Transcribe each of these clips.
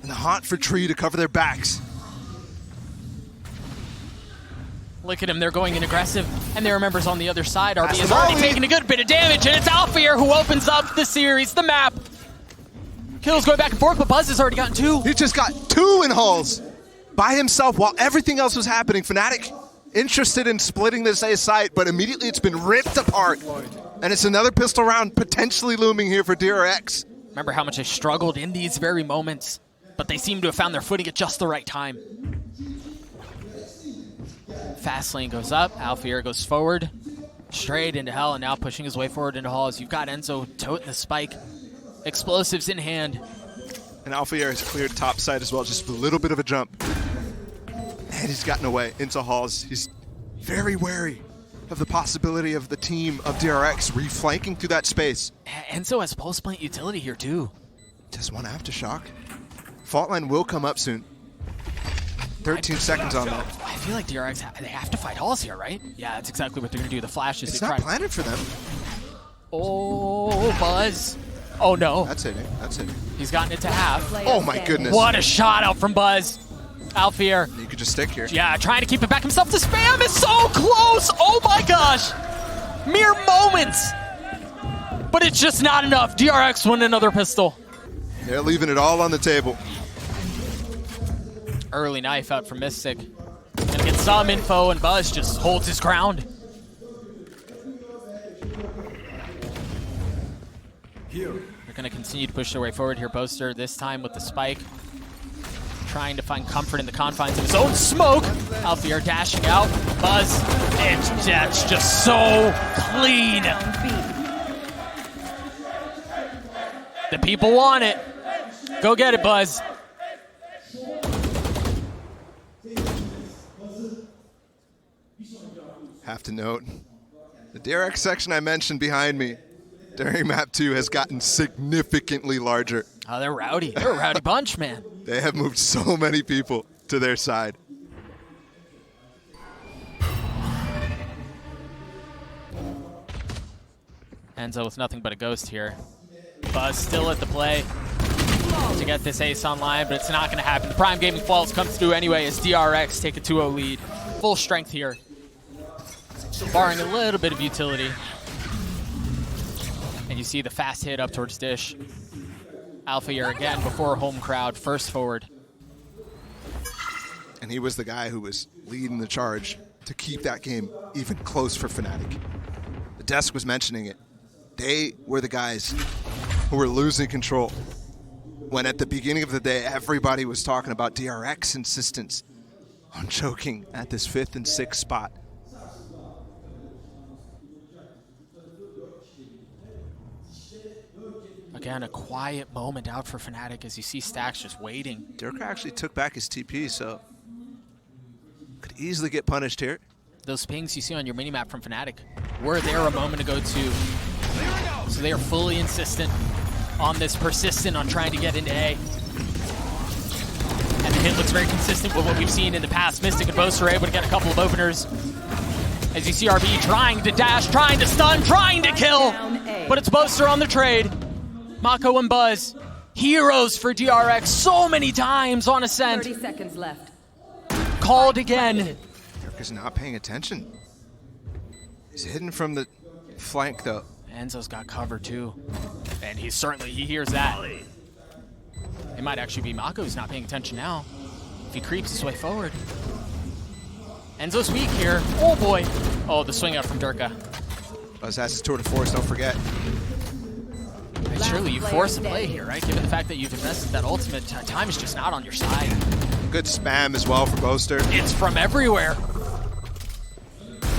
and haunt for tree to cover their backs. Look at him, they're going in aggressive, and their members on the other side. RB is already taking a good bit of damage, and it's Alfajer who opens up the series, the map. Kills going back and forth, but Buzz has already gotten 2. He just got 2 in halls by himself while everything else was happening. Fnatic interested in splitting this A site, but immediately it's been ripped apart. And it's another pistol round potentially looming here for DRX. Remember how much they struggled in these very moments, but they seem to have found their footing at just the right time. Fast lane goes up, Alfajer goes forward, straight into hell, and now pushing his way forward into halls. You've got Enzo toting the spike, explosives in hand. And Alfajer has cleared top side as well, just a little bit of a jump. And he's gotten away into halls. He's very wary of the possibility of the team of DRX reflanking through that space. Enzo has pulse plant utility here too. Just one aftershock. Fault line will come up soon. 13 seconds on that. I feel like DRX, they have to fight halls here, right? Yeah, that's exactly what they're gonna do. The flashes. It's not planted for them. Oh, Buzz. Oh no. That's hitting, that's hitting. He's gotten it to half. Oh my goodness. What a shot out from Buzz. Alfajer. You could just stick here. Yeah, trying to keep it back himself. The spam is so close. Oh my gosh. Mere moments. But it's just not enough. DRX won another pistol. They're leaving it all on the table. Early knife out from Mistic. Gonna get some info, and Buzz just holds his ground. They're gonna continue to push their way forward here. Boaster this time with the spike, trying to find comfort in the confines of his own smoke. Alfajer dashing out. Buzz, and that's just so clean. The people want it. Go get it, Buzz. Have to note, the DRX section I mentioned behind me during map 2 has gotten significantly larger. Oh, they're rowdy. They're a rowdy bunch, man. They have moved so many people to their side. Enzo with nothing but a ghost here. Buzz still at the play to get this ace online, but it's not going to happen. The Prime Gaming Falls comes through anyway as DRX take a 2-0 lead. Full strength here, barring a little bit of utility. And you see the fast hit up towards Dish. Alfajer again before home crowd, first forward. And he was the guy who was leading the charge to keep that game even close for Fnatic. The desk was mentioning it. They were the guys who were losing control when at the beginning of the day, everybody was talking about DRX insistence on choking at this 5th and 6th spot. Again, a quiet moment out for Fnatic as you see stax just waiting. Derke actually took back his TP, so could easily get punished here. Those pings you see on your minimap from Fnatic were there a moment ago too. So they are fully insistent on this, persistent on trying to get into A. And the hit looks very consistent with what we've seen in the past. Mistic and Boaster are able to get a couple of openers. As you see RB trying to dash, trying to stun, trying to kill. But it's Boaster on the trade. MaKo and Buzz, heroes for DRX so many times on Ascent. 30 seconds left. Called again. Derke's not paying attention. He's hidden from the flank though. Enzo's got cover too. And he hears that. It might actually be MaKo who's not paying attention now. If he creeps his way forward. Enzo's weak here. Oh boy. Oh, the swing out from Derke. Buzz has his tour de force, don't forget. And surely you force a play here, right? Given the fact that you've invested that ultimate, time is just not on your side. Good spam as well for Boaster. It's from everywhere.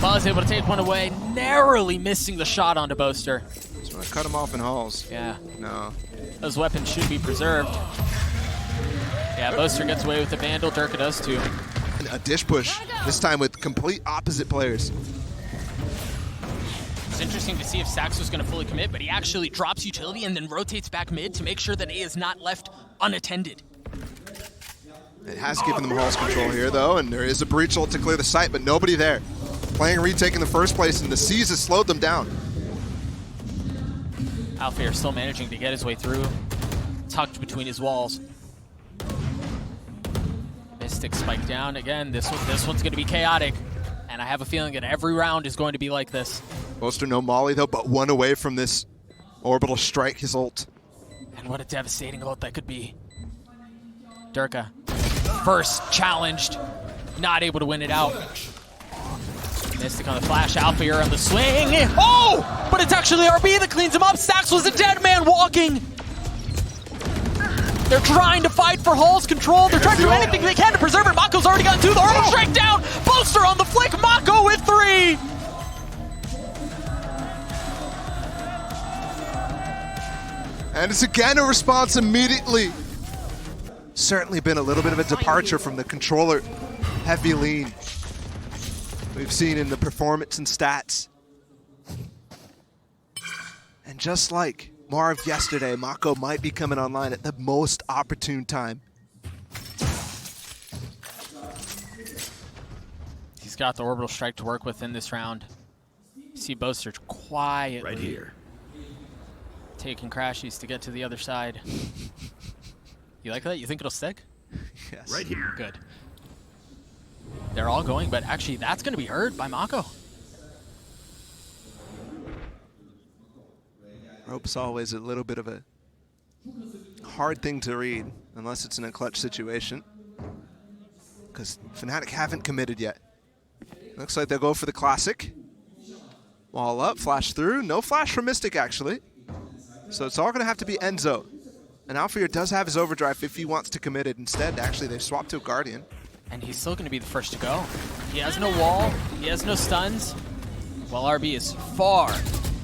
Buzz able to take one away, narrowly missing the shot onto Boaster. Just want to cut him off in halls. Yeah. No. Those weapons should be preserved. Yeah, Boaster gets away with the Vandal, Derke does too. And a dish push, this time with complete opposite players. It's interesting to see if stax was going to fully commit, but he actually drops utility and then rotates back mid to make sure that A is not left unattended. It has given them halls control here though, and there is a breach ult to clear the site, but nobody there. Playing a retake in the first place, and the C's has slowed them down. Alfajer still managing to get his way through, tucked between his walls. Mistic spike down again. This one's going to be chaotic, and I have a feeling that every round is going to be like this. Boaster no molly though, but one away from this orbital strike, his ult. And what a devastating ult that could be. Derke, first challenged, not able to win it out. Mistic on the flash, Alfajer on the swing. Oh! But it's actually RB that cleans him up. Stax was a dead man walking. They're trying to fight for Hall's control. They're trying to do anything they can to preserve it. MaKo's already gotten 2. The orbital strike down. Boaster on the flick. MaKo with 3. And it's again a response immediately. Certainly been a little bit of a departure from the controller heavy lean we've seen in the performance and stats. And just like Marv yesterday, MaKo might be coming online at the most opportune time. He's got the orbital strike to work with in this round. You see Boaster quietly right here, taking crashies to get to the other side. You like that? You think it'll stick? Yes. right here. Good. They're all going, but actually that's going to be heard by MaKo. Rope's always a little bit of a hard thing to read, unless it's in a clutch situation. Because Fnatic haven't committed yet. Looks like they'll go for the classic. Wall up, flash through. No flash from Mistic, actually. So it's all going to have to be Enzo. And Alfajer does have his overdrive if he wants to commit it. Instead, actually, they've swapped to a Guardian. And he's still going to be the first to go. He has no wall. He has no stuns. While RB is far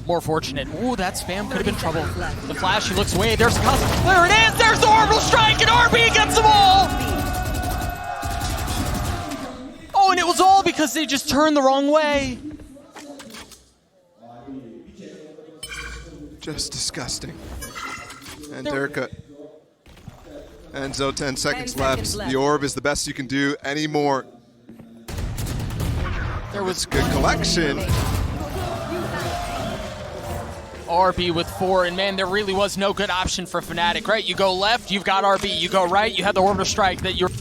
more fortunate. Ooh, that spam could have been trouble. The flash, he looks away. There's a custom. There it is. There's the orbital strike, and RB gets them all. Oh, and it was all because they just turned the wrong way. Just disgusting. And Derke. Enzo, 10 seconds left. The orb is the best you can do anymore. There was good collection. RB with 4, and man, there really was no good option for Fnatic, right? You go left, you've got RB. You go right, you have the orbital strike that you're...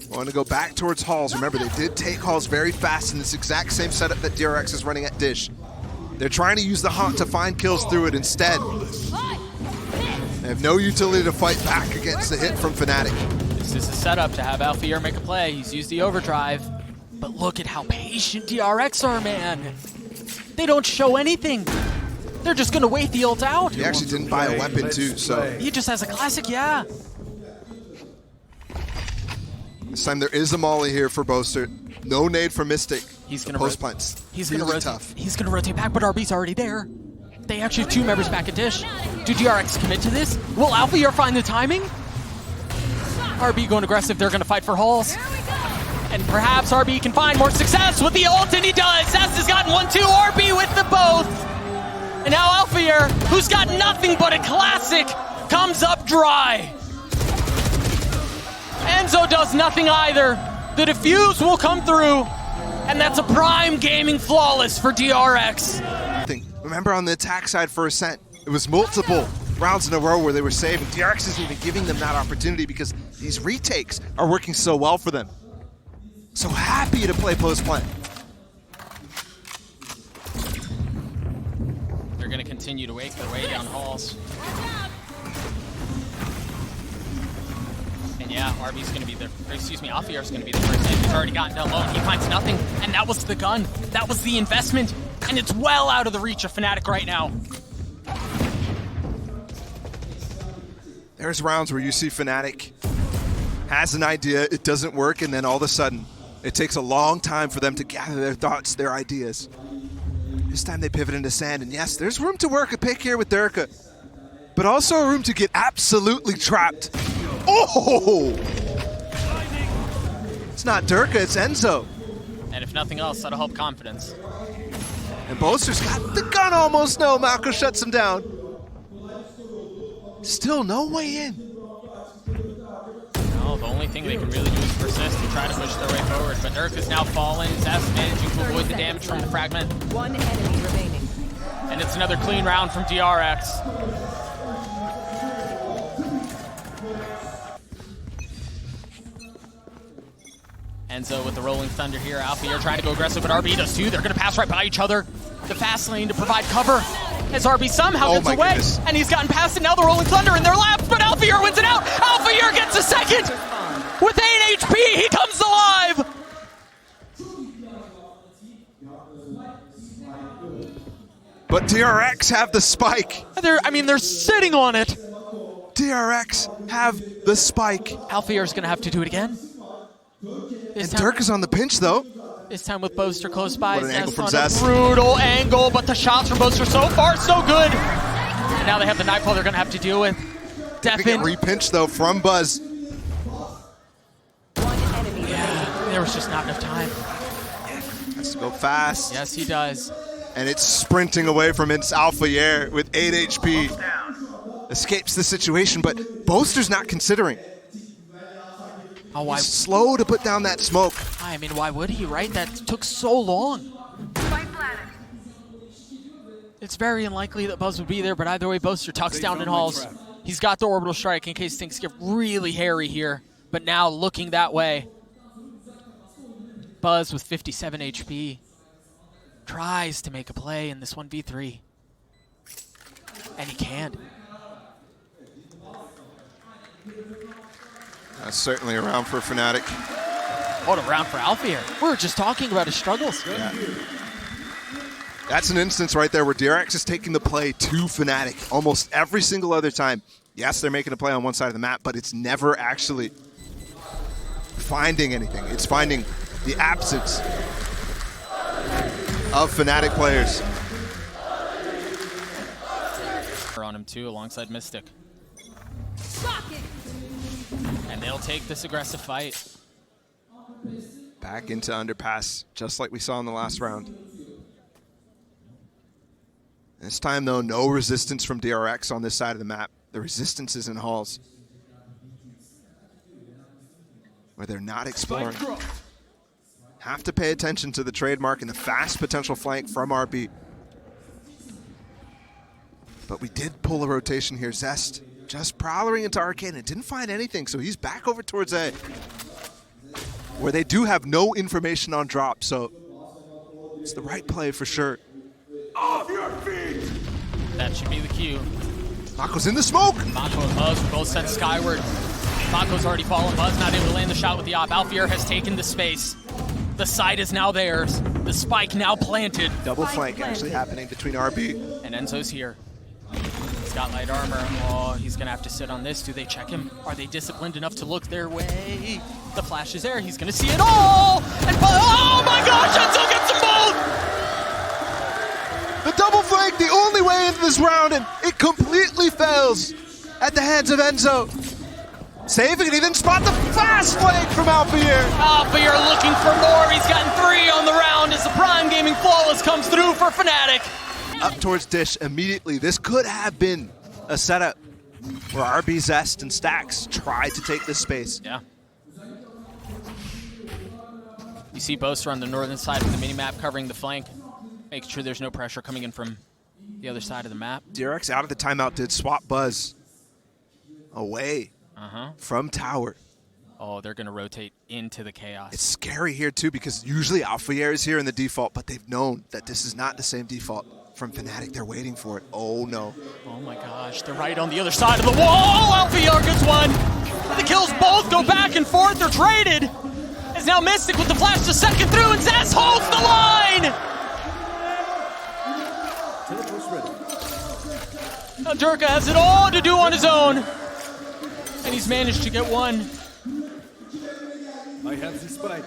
Want to go back towards Halls. Remember, they did take Halls very fast in this exact same setup that DRX is running at Dish. They're trying to use the Haunt to find kills through it instead. They have no utility to fight back against the hit from Fnatic. This is a setup to have Alfajer make a play. He's used the overdrive. But look at how patient DRX are, man. They don't show anything. They're just going to wait the ult out. He actually didn't buy a weapon, too, so... He just has a classic, yeah. This time there is a molly here for Boaster. No nade for Mistic. He's going to post plants. He's really going to tough. He's going to rotate back, but RB's already there. They actually have 2 members back at Dish. Do DRX commit to this? Will Alfajer find the timing? RB going aggressive. They're going to fight for Halls. And perhaps RB can find more success with the ult, and he does. Zest has gotten 1-2. RB with the both. And now Alfajer, who's got nothing but a classic, comes up dry. Enzo does nothing either. The defuse will come through, and that's a prime gaming flawless for DRX. Remember on the attack side for Ascent, it was multiple rounds in a row where they were saving. DRX isn't even giving them that opportunity because these retakes are working so well for them. So happy to play post plant. They're going to continue to wake their way down Halls. And yeah, RB's going to be the, Alfajer's going to be the first hit. He's already gotten down low and he finds nothing. And that was the gun. That was the investment. And it's well out of the reach of Fnatic right now. There's rounds where you see Fnatic has an idea, it doesn't work, and then all of a sudden, it takes a long time for them to gather their thoughts, their ideas. This time they pivot into sand, and yes, there's room to work a pick here with Derke, but also room to get absolutely trapped. Oh! It's not Derke, it's Enzo. And if nothing else, that'll help confidence. And Boaster's got the gun almost. No, MaKo shuts him down. Still no way in. No, the only thing they can really do is persist and try to push their way forward. But Derke is now fallen. Zest managing to avoid the damage from the fragment. 1 enemy remaining. And it's another clean round from DRX. Enzo with the rolling thunder here. Alfajer trying to go aggressive, but RB does too. They're going to pass right by each other. The fast lane to provide cover as RB somehow gets away. Goodness. And he's gotten past it. Now the rolling thunder in their laps, but Alfajer wins it out. Alfajer gets a second. With 8 HP, he comes alive. But DRX have the spike. They're sitting on it. DRX have the spike. Alfajer's going to have to do it again. And Derke is on the pinch, though. This time with Boaster close by. What an angle from on Zest. A brutal angle, but the shots from Boaster so far so good. And now they have the Nightfall they're going to have to deal with. They get re-pinched, though, from Buzz. Yeah, there was just not enough time. Has to go fast. Yes, he does. And it's sprinting away from its Alfajer with 8 HP. Escapes the situation, but Boaster's not considering. Oh, why? He's slow to put down that smoke. I mean, why would he, right? That took so long. It's very unlikely that Buzz would be there, but either way, Boaster tucks down and hauls. He's got the orbital strike in case things get really hairy here. But now looking that way. Buzz with 57 HP. Tries to make a play in this 1v3. And he can't. That's certainly a round for Fnatic. What a round for Alfajer. We were just talking about his struggles. Yeah. That's an instance right there where DRX is taking the play to Fnatic almost every single other time. Yes, they're making a play on one side of the map, but it's never actually finding anything. It's finding the absence of Fnatic players. On him too, alongside Mistic. And they'll take this aggressive fight. Back into underpass, just like we saw in the last round. This time, though, no resistance from DRX on this side of the map. The resistance is in halls, where they're not exploring. Have to pay attention to the trademark and the fast potential flank from RB. But we did pull a rotation here. Zest just prowling into Arcane and didn't find anything, so he's back over towards A, where they do have no information on drop, so it's the right play for sure. Off your feet! That should be the cue. MaKo's in the smoke! MaKo and Buzz both sent skyward. MaKo's already fallen. Buzz not able to land the shot with the op. Alfajer has taken the space. The side is now theirs. The spike now planted. Double flank actually happening between RB. And Enzo's here. He's got light armor. Oh, he's going to have to sit on this. Do they check him? Are they disciplined enough to look their way? The flash is there. He's going to see it all! And oh my gosh, Enzo gets them both! The double flank, the only way into this round, and it completely fails at the hands of Enzo. Saving it, he then spot the fast flank from Alfajer. Alfajer looking for more. He's gotten 3 on the round as the Prime Gaming Flawless comes through for Fnatic. Up towards Dish immediately. This could have been a setup where RB, Zest, and stax tried to take this space. Yeah. You see Boaster on the northern side of the minimap covering the flank, making sure there's no pressure coming in from the other side of the map. DRX out of the timeout did swap Buzz away from tower. Oh, they're going to rotate into the chaos. It's scary here too because usually Alfajer is here in the default, but they've known that this is not the same default from Fnatic. They're waiting for it. Oh no. Oh my gosh, they're right on the other side of the wall. Alfajer gets one. The kills both go back and forth. They're traded. It's now Mistic with the flash to second through, and Zest holds the line. Now Derke has it all to do on his own. And he's managed to get one. I have the spike.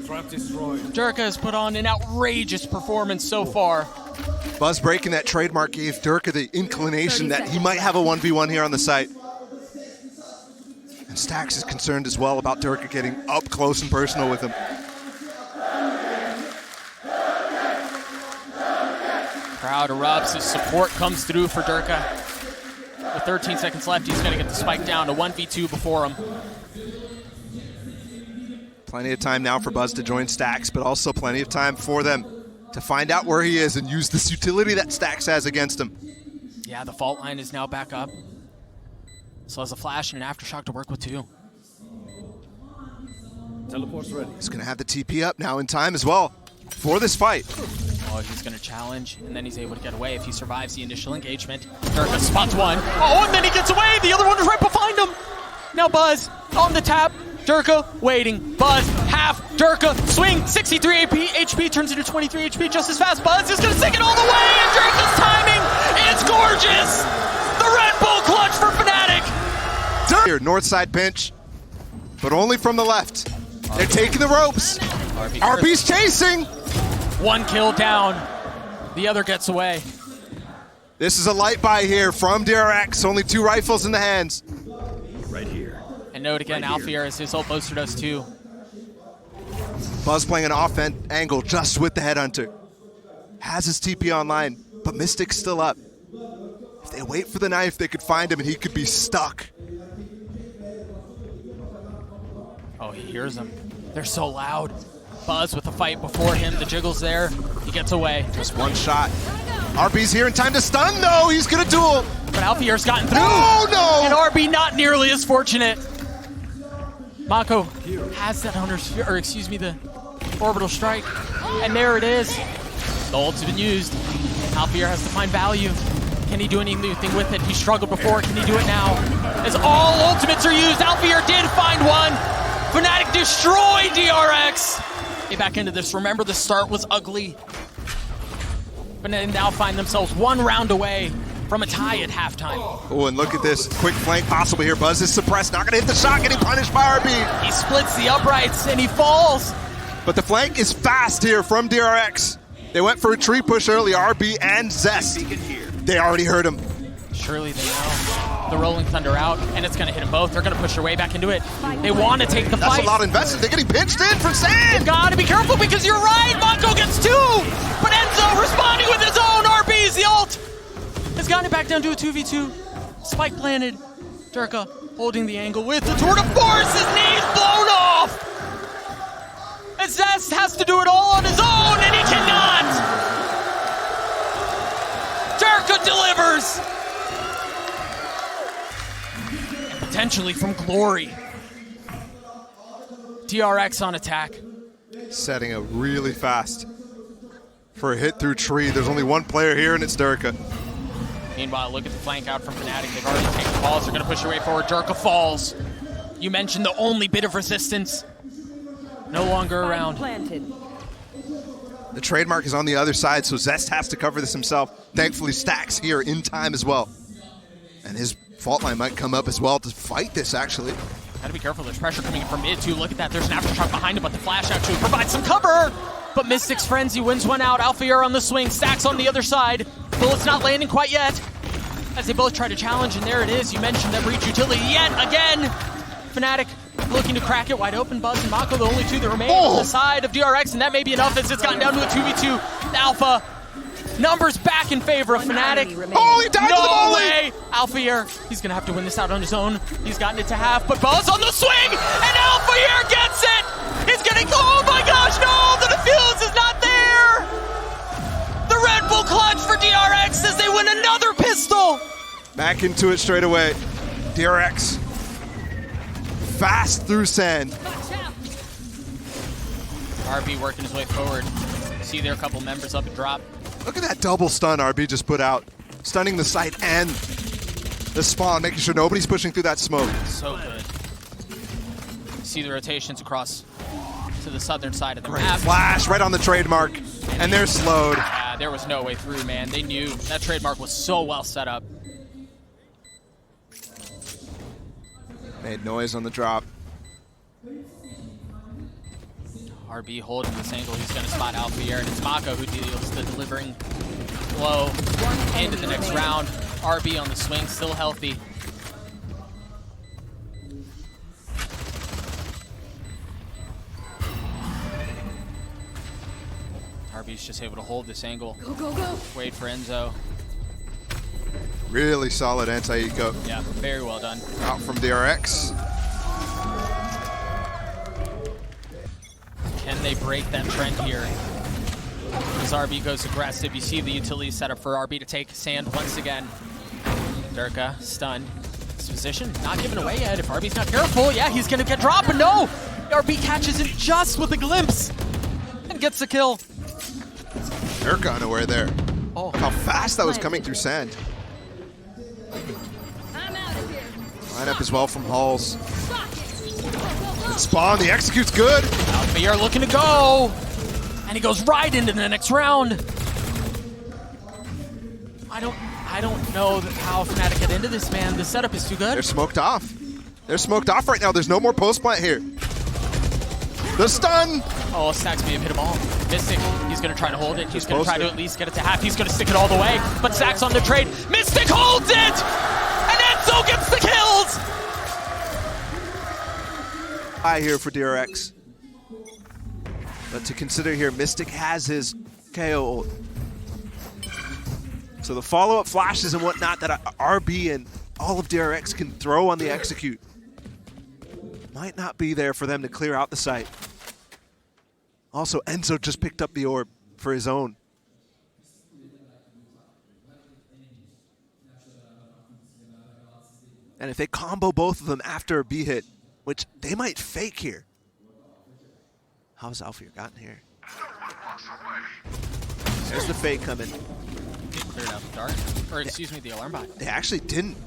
Trap destroyed. Derke has put on an outrageous performance so far. Buzz breaking that trademark gave Derke the inclination that he might have a 1v1 here on the site. And stax is concerned as well about Derke getting up close and personal with him. Crowd erupts as support comes through for Derke. With 13 seconds left, he's going to get the spike down to 1v2 before him. Plenty of time now for Buzz to join stax, but also plenty of time for them to find out where he is and use this utility that stax has against him. Yeah, the fault line is now back up. So has a flash and an aftershock to work with too. Teleport's ready. He's going to have the TP up now in time as well for this fight. Oh, he's going to challenge, and then he's able to get away if he survives the initial engagement. Derke spots one. Oh, and then he gets away. The other one is right behind him. Now Buzz on the tap. Derke waiting. Buzz, half. Derke, swing. 63 HP turns into 23 HP just as fast. Buzz is going to take it all the way, and Derke's timing is gorgeous. The Red Bull clutch for Fnatic. Here, north side pinch, but only from the left. They're taking the ropes. RB's chasing. One kill down. The other gets away. This is a light buy here from DRX. Only 2 rifles in the hands. Right here. And note again, Alfajer, as his ult Boaster does too. Buzz playing an off angle just with the headhunter. Has his TP online, but Mistic's still up. If they wait for the knife, they could find him and he could be stuck. Oh, he hears them. They're so loud. Buzz with the fight before him. The jiggle's there. He gets away. Just one shot. RB's here in time to stun, though. He's going to duel. But Alfajer's gotten through. Oh, no! And RB not nearly as fortunate. MaKo has that the orbital strike. And there it is. The ult's been used. Alfajer has to find value. Can he do anything with it? He struggled before. Can he do it now? As all ultimates are used, Alfajer did find one. Fnatic destroy DRX. Get back into this. Remember, the start was ugly. But they now find themselves 1 round away from a tie at halftime. Oh, and look at this. Quick flank possible here. Buzz is suppressed. Not going to hit the shot. Getting punished by RB. He splits the uprights and he falls. But the flank is fast here from DRX. They went for a tree push early. RB and Zest. They already heard him. Surely they know. The Rolling Thunder out, and it's going to hit them both. They're going to push their way back into it. They want to take the fight. That's a lot of investment. They're getting pinched in from Sand. You've got to be careful because you're right. MaKo gets 2. But Enzo responding with his own RBs. The ult has gotten it back down to a 2v2. Spike planted. Derke holding the angle with the tour de force. His knee's blown off. And Zest has to do it all on his own, and he cannot. Derke delivers. Potentially from glory. DRX on attack. Setting up really fast for a hit through tree. There's only 1 player here, and it's Derke. Meanwhile, look at the flank out from Fnatic. They've already taken balls. They're going to push their way forward. Derke falls. You mentioned the only bit of resistance. No longer around. The trademark is on the other side, so Zest has to cover this himself. Thankfully, Stax here in time as well. And his fault line might come up as well to fight this, actually. Gotta be careful. There's pressure coming in from mid, too. Look at that. There's an aftershock behind him, but the flash actually provides some cover. But Mistic's Frenzy wins one out. Alfajer on the swing. Stax on the other side. Bullets not landing quite yet. As they both try to challenge, and there it is. You mentioned that breach utility yet again. Fnatic looking to crack it wide open. Buzz and MaKo, the only 2 that remain on the side of DRX, and that may be enough as it's gotten down to a 2v2. Alpha. Numbers back in favor of Fnatic. Oh, he died to the No volley! way! Alfajer, he's gonna have to win this out on his own. He's gotten it to half, but Buzz on the swing, and Alfajer gets it! He's getting, oh my gosh, no! The defuse is not there! The Red Bull clutch for DRX as they win another pistol! Back into it straight away. DRX. Fast through Sand. RB working his way forward. See there a couple members up and drop. Look at that double stun RB just put out. Stunning the site and the spawn, making sure nobody's pushing through that smoke. So good. See the rotations across to the southern side of the Great map. flash right on the trademark, and they're slowed. Yeah, there was no way through, man. They knew that trademark was so well set up. Made noise on the drop. RB holding this angle. He's going to spot Alfajer, and it's MaKo who deals the delivering blow into the next round. RB on the swing, still healthy. RB's just able to hold this angle. Go, go, go. Wait for Enzo. Really solid anti-eco. Yeah, very well done. Out from DRX. Can they break that trend here? As RB goes aggressive, you see the utility set up for RB to take Sand once again. Derke stunned. This position not given away yet. If RB's not careful, yeah, he's gonna get dropped, but no! RB catches it just with a glimpse and gets the kill. Derke unaware there. Oh, How fast that was coming through sand. Lineup as well from Halls. Good spawn, the execute's good. Alfajer looking to go. And he goes right into the next round. I don't know how Fnatic get into this, man. The setup is too good. They're smoked off. They're smoked off right now. There's no more post plant here. The stun! Oh, stax may have hit a ball. Mistic, he's going to try to hold it. He's going to try to at least get it to half. He's going to stick it all the way. But stax on the trade. Mistic holds it! And Enzo gets the kills! High here for DRX. But to consider here, Mistic has his KO ult. So the follow-up flashes and whatnot that RB and all of DRX can throw on the execute might not be there for them to clear out the site. Also, Enzo just picked up the orb for his own. And if they combo both of them after a B hit, which they might fake here. How's Alfajer gotten here? There's the fake coming. Cleared out the dart. Or excuse me, the alarm bot. They actually didn't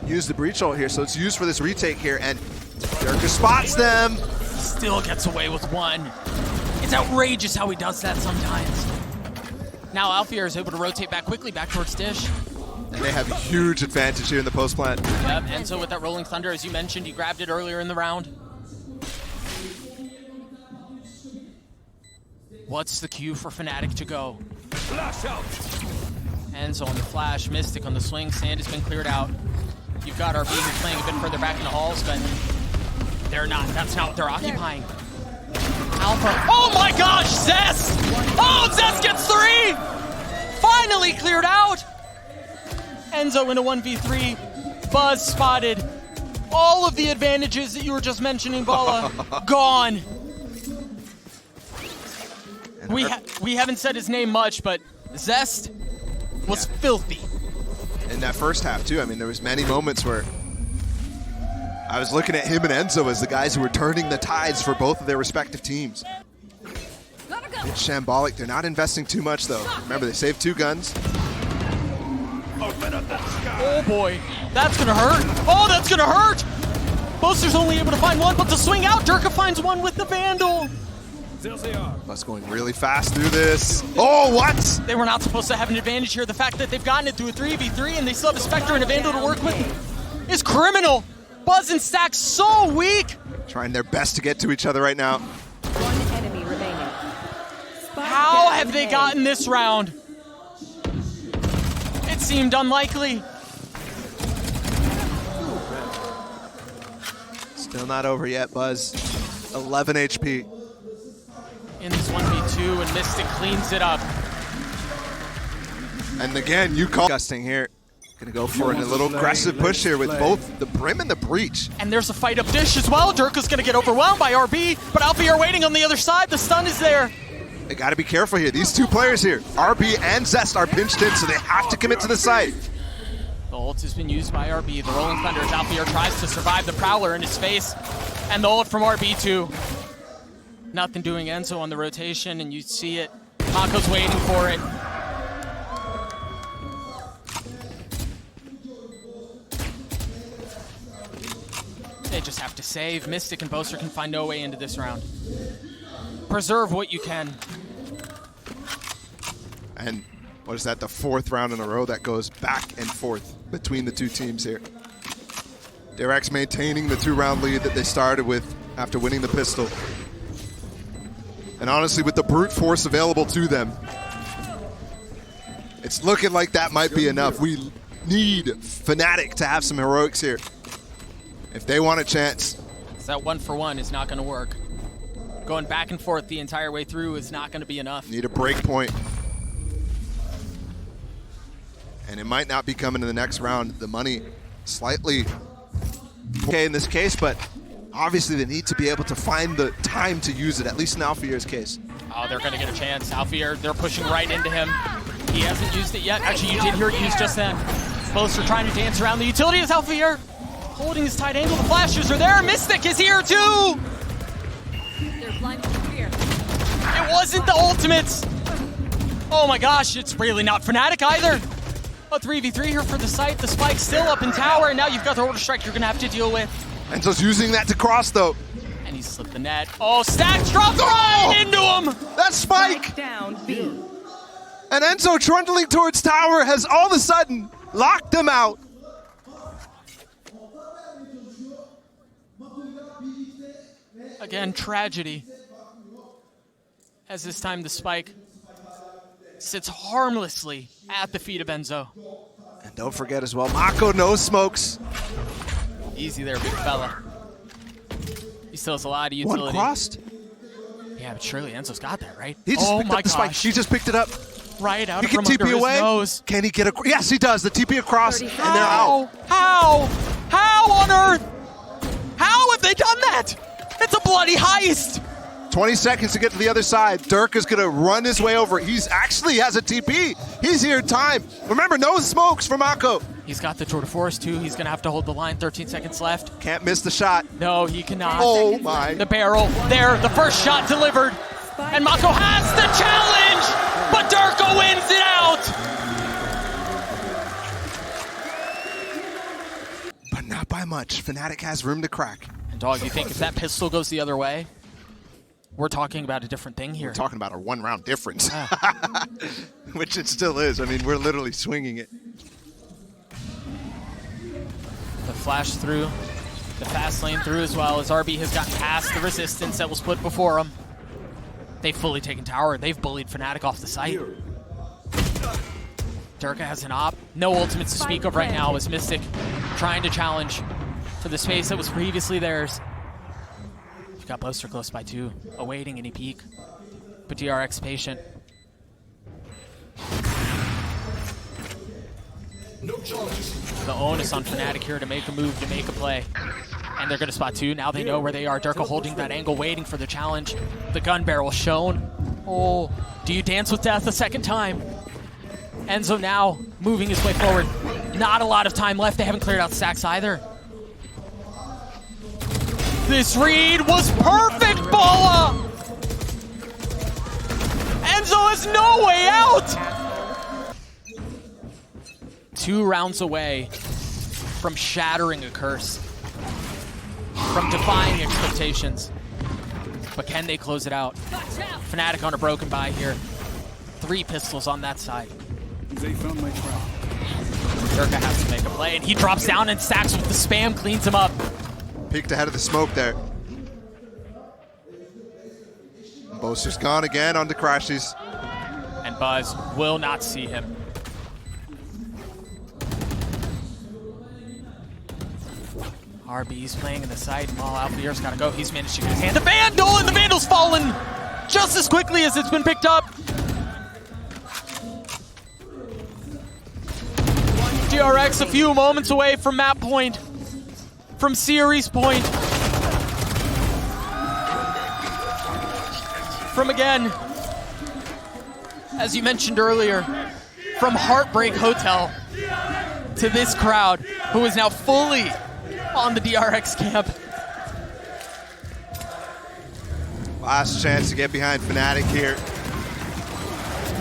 use the breach ult here, so it's used for this retake here, and Derke spots them. Still gets away with one. It's outrageous how he does that sometimes. Now Alfajer is able to rotate back quickly back towards Dish. And they have a huge advantage here in the post plant. Yep, Enzo with that rolling thunder, as you mentioned, he grabbed it earlier in the round. What's the cue for Fnatic to go? Flash out. Enzo on the flash, Mistic on the swing, sand has been cleared out. You've got RB who's playing a bit further back in the halls, but they're not, that's not what they're occupying. Alpha, oh my gosh, Zest! Oh, Zest gets 3! Finally cleared out! Enzo in a 1v3, Buzz spotted. All of the advantages that you were just mentioning, Balla, gone. We haven't said his name much, but Zest was filthy. In that first half, too, I mean, there was many moments where I was looking at him and Enzo as the guys who were turning the tides for both of their respective teams. It's shambolic. They're not investing too much, though. Remember, they saved 2 guns. Oh, boy. That's going to hurt. Oh, that's going to hurt. Boaster's only able to find one, but to swing out, Derke finds one with the Vandal. Us going really fast through this. Oh, what? They were not supposed to have an advantage here. The fact that they've gotten it through a 3v3 and they still have a Spectre and a Vandal to work with is criminal. Buzz and stax so weak. Trying their best to get to each other right now. One enemy remaining. How have they gotten this round? It seemed unlikely. Still not over yet, Buzz. 11 HP. In this 1v2, and Mistic cleans it up. And again, you call disgusting here. Gonna go for a little aggressive push here with both the Brim and the Breach. And there's a fight up Dish as well. Derke's gonna get overwhelmed by RB, but Alfajer waiting on the other side. The stun is there. They gotta be careful here. These 2 players here, RB and Zest, are pinched in, so they have to commit to the site. The ult has been used by RB. The Rolling Thunder as Alfajer tries to survive the Prowler in his face. And the ult from RB too. Nothing doing Enzo on the rotation, and you see it. MaKo's waiting for it. They just have to save. Mistic and Boaster can find no way into this round. Preserve what you can. And what is that, the 4th round in a row that goes back and forth between the 2 teams here. DRX maintaining the 2-round lead that they started with after winning the pistol. And honestly, with the brute force available to them, it's looking like that might be enough. We need Fnatic to have some heroics here if they want a chance. So that 1-for-1 is not going to work. Going back and forth the entire way through is not going to be enough. Need a break point. And it might not be coming in the next round. The money slightly okay in this case, but obviously they need to be able to find the time to use it, at least in Alfajer's case. Oh, they're going to get a chance. Alfajer, they're pushing right into him. He hasn't used it yet. Actually, you did hear it used just then. Boaster trying to dance around the utility as Alfajer holding his tight angle. The flashes are there. Mistic is here too. It wasn't the ultimates. Oh my gosh, it's really not Fnatic either. A 3v3 here for the site. The spike's still up in tower, and now you've got the order strike you're gonna have to deal with. Enzo's using that to cross though. And he slipped the net. Oh, stax drops right into him. That spike! Down B. And Enzo trundling towards tower has all of a sudden locked them out. Again, tragedy. As this time the spike sits harmlessly at the feet of Enzo. And don't forget as well, MaKo no smokes. Easy there, big fella. He still has a lot of utility. One crossed. Yeah, but surely Enzo's got that, right? He just picked up the spike. He just picked it up. Right out He from can under TP his away. nose. Can he get a? Yes, he does. The TP across, and they're out. How on earth? How have they done that? It's a bloody heist. 20 seconds to get to the other side. Derke is gonna run his way over. He's actually has a TP. He's here in time. Remember, no smokes for MaKo. He's got the Tour de Force too. He's gonna have to hold the line. 13 seconds left. Can't miss the shot. No, he cannot. Oh my. The barrel there, the first shot delivered. And MaKo has the challenge, but Derke wins it out. But not by much. Fnatic has room to crack. And dog, you think if that pistol goes the other way, we're talking about a different thing here. We're talking about a one-round difference, which it still is. I mean, we're literally swinging it. The flash through, the fast lane through as well, as RB has gotten past the resistance that was put before him. They've fully taken tower. They've bullied Fnatic off the site. Derke has an op. No ultimates to speak of right now as Mistic trying to challenge for the space that was previously theirs. You've got Boaster close by too, awaiting any peek. But DRX patient. The onus on Fnatic here to make a move, to make a play. And they're going to spot two. Now they know where they are. Derke holding that angle, waiting for the challenge. The gun barrel shown. Oh, do you dance with death a second time? Enzo now moving his way forward. Not a lot of time left. They haven't cleared out stacks either. This read was perfect, Balla! Enzo has no way out! 2 rounds away from shattering a curse. From defying expectations. But can they close it out? Fnatic on a broken buy here. 3 pistols on that side. They found my trap. Derke has to make a play, and he drops down and stacks with the spam, cleans him up. Peeked ahead of the smoke there. Boaster's gone again on the crashes. And Buzz will not see him. RB's playing in the side. Alfajer's got to go. He's managed to get his hand. The Vandal, and the Vandal's fallen just as quickly as it's been picked up. DRX a few moments away from map point. From series point. From again, as you mentioned earlier, from Heartbreak Hotel to this crowd who is now fully on the DRX camp. Last chance to get behind Fnatic here.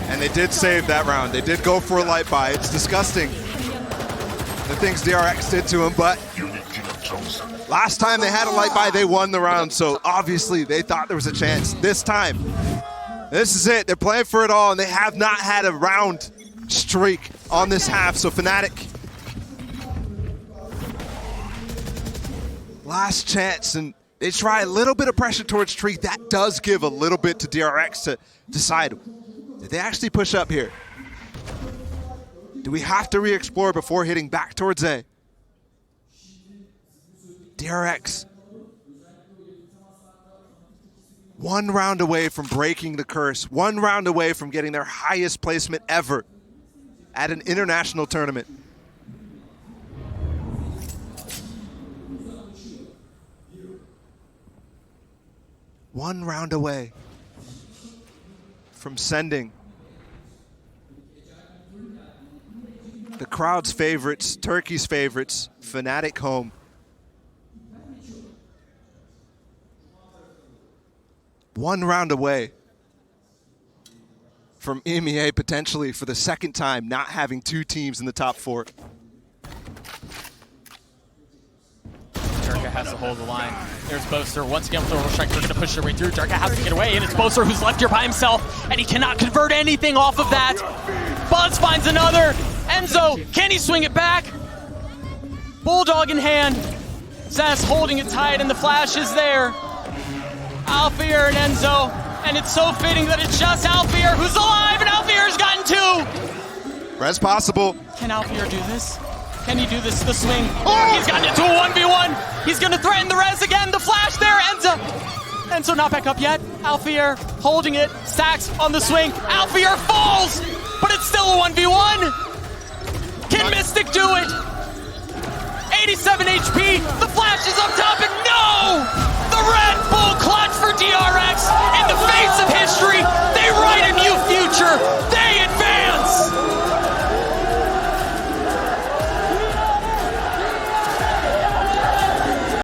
And they did save that round. They did go for a light buy. It's disgusting, the things DRX did to him, but last time they had a light buy, they won the round, so obviously they thought there was a chance. This time, this is it. They're playing for it all, and they have not had a round streak on this half, so Fnatic, last chance, and they try a little bit of pressure towards Tree. That does give a little bit to DRX to decide, did they actually push up here? Do we have to re-explore before hitting back towards A? DRX, 1 round away from breaking the curse, 1 round away from getting their highest placement ever at an international tournament. One round away from sending the crowd's favorites, Turkey's favorites, Fnatic home. 1 round away from EMEA potentially for the second time not having 2 teams in the top 4. Derke has to hold the line. There's Boaster once again with the strike. They're going to push their way through. Derke has to get away, and it's Boaster who's left here by himself, and he cannot convert anything off of that. Buzz finds another. Enzo, can he swing it back? Bulldog in hand. Zest holding it tight, and the flash is there. Alfajer and Enzo, and it's so fitting that it's just Alfajer who's alive, and Alfajer's gotten 2. Res possible. Can Alfajer do this? Can he do this to the swing? Oh, he's gotten it to a 1v1. He's gonna threaten the res again. The flash there, Enzo not back up yet. Alfajer holding it. Stax on the swing. Alfajer falls, but it's still a 1v1. Can Mistic do it? 87 HP. The flash is up top, and no!